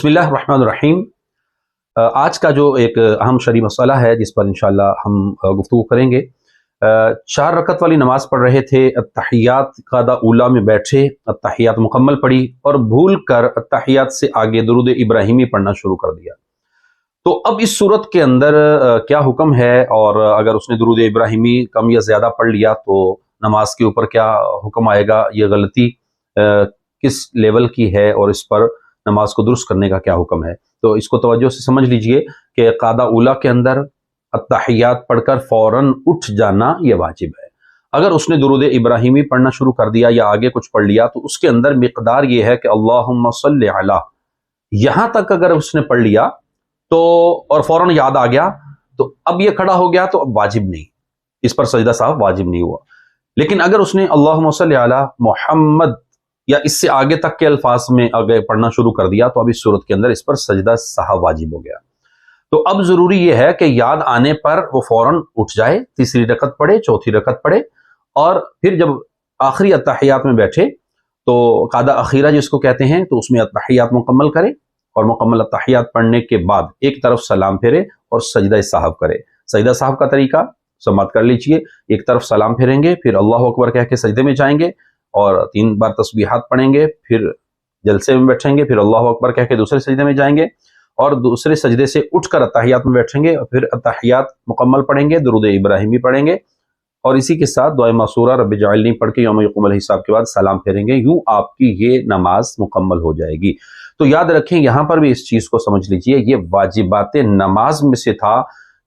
बिस्मिल्लाह रहमान रहीम। आज का जो एक अहम शरई मसला है जिस पर इंशाअल्लाह हम गुफ्तगू करेंगे। 4 रकत वाली नमाज पढ़ रहे थे, अत्तहियात क़ादा ऊला में बैठे, अत्तहियात मुकम्मल पढ़ी और भूल कर अत्तहियात से आगे दुरूद इब्राहिमी पढ़ना शुरू कर दिया। तो अब इस सूरत के अंदर क्या हुक्म है, और अगर उसने दुरूद इब्राहिमी कम या ज़्यादा पढ़ लिया तो नमाज के ऊपर क्या हुक्म आएगा, ये गलती किस लेवल की है और इस पर नमाज को दुरुस्त करने का क्या हुक्म है। तो इसको तवज्जो से समझ लीजिए कि क़ादा ऊला के अंदर अत्तहियात पढ़कर फ़ौरन उठ जाना ये वाजिब है। अगर उसने दुरूद इब्राहिमी पढ़ना शुरू कर दिया या आगे कुछ पढ़ लिया तो उसके अंदर मिक़दार ये है कि अल्लाहुम्मा सल्लि अला, यहाँ तक अगर उसने पढ़ लिया तो और फ़ौरन याद आ गया तो अब ये खड़ा हो गया तो अब वाजिब नहीं, इस पर सजदा साहब वाजिब नहीं हुआ। लेकिन अगर उसने अल्लाहुम्मा सल्लि अला मुहम्मद या इससे आगे तक के अल्फाज में आगे पढ़ना शुरू कर दिया तो अब इस सूरत के अंदर इस पर सजदा साहब वाजिब हो गया। तो अब ज़रूरी यह है कि याद आने पर वो फ़ौरन उठ जाए, तीसरी रकत पढ़े, चौथी रकत पढ़े और फिर जब आखिरी अत्तहियात में बैठे तो क़ादा अखीरा जिसको कहते हैं तो उसमें अत्तहियात मुकम्मल करे और मुकम्मल अत्तहियात पढ़ने के बाद एक तरफ सलाम फेरे और सजदा साहब करे। सजदा साहब का तरीका समात कर लीजिए। एक तरफ सलाम फेरेंगे, फिर अल्लाह अकबर कह के सजदे में जाएंगे और 3 बार तस्बीहात पढ़ेंगे, फिर जलसे में बैठेंगे, फिर अल्लाह अकबर कह के दूसरे सजदे में जाएंगे और दूसरे सजदे से उठकर अत्तहियात में बैठेंगे और फिर अत्तहियात मुकम्मल पढ़ेंगे, दुरूद इब्राहिमी पढ़ेंगे और इसी के साथ दुआ मासूरा रब्बि जअलनी पढ़ के यौम यक़ूमुल हिसाब के बाद सलाम फेरेंगे। यूं आपकी ये नमाज मुकम्मल हो जाएगी। तो याद रखें, यहाँ पर भी इस चीज़ को समझ लीजिए, ये वाजिबात नमाज में से था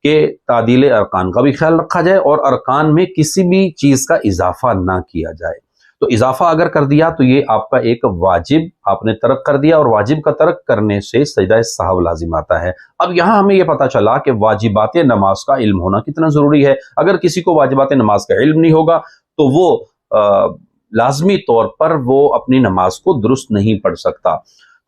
कि तादील अरकान का भी ख्याल रखा जाए और अरकान में किसी भी चीज़ का इजाफा ना किया जाए। तो इजाफा अगर कर दिया तो ये आपका एक वाजिब आपने तर्क कर दिया और वाजिब का तर्क करने से सजदा साहब लाजिम आता है। अब यहाँ हमें यह पता चला कि वाजिबात नमाज का इल्म होना कितना ज़रूरी है। अगर किसी को वाजिबात नमाज का इल्म नहीं होगा तो वो लाजमी तौर पर वो अपनी नमाज को दुरुस्त नहीं पढ़ सकता।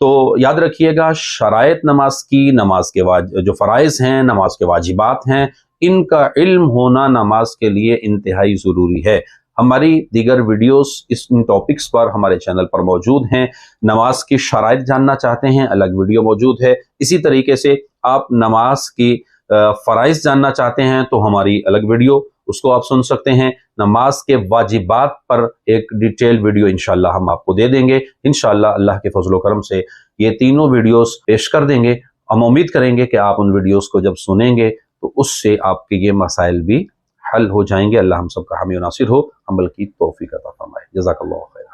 तो याद रखिएगा, शराइत नमाज की, नमाज के जो फ़राइज़ हैं, नमाज के वाजिबात हैं, इनका इल्म होना नमाज के लिए इंतहाई ज़रूरी है। हमारी दीगर वीडियोस इन टॉपिक्स पर हमारे चैनल पर मौजूद हैं। नमाज की शराइत जानना चाहते हैं, अलग वीडियो मौजूद है। इसी तरीके से आप नमाज की फ़राइज़ जानना चाहते हैं तो हमारी अलग वीडियो, उसको आप सुन सकते हैं। नमाज के वाजिबात पर एक डिटेल वीडियो इंशाअल्लाह हम आपको दे देंगे। इंशाअल्लाह अल्लाह के फजल व करम से ये तीनों वीडियोस पेश कर देंगे। हम उम्मीद करेंगे कि आप उन वीडियोस को जब सुनेंगे तो उससे आपके ये मसाइल भी हल हो जाएंगे। अल्लाह हम सबका हामी नासिर हो, अमल की तौफीक अता फरमाए। जज़ाकल्लाहु खैर।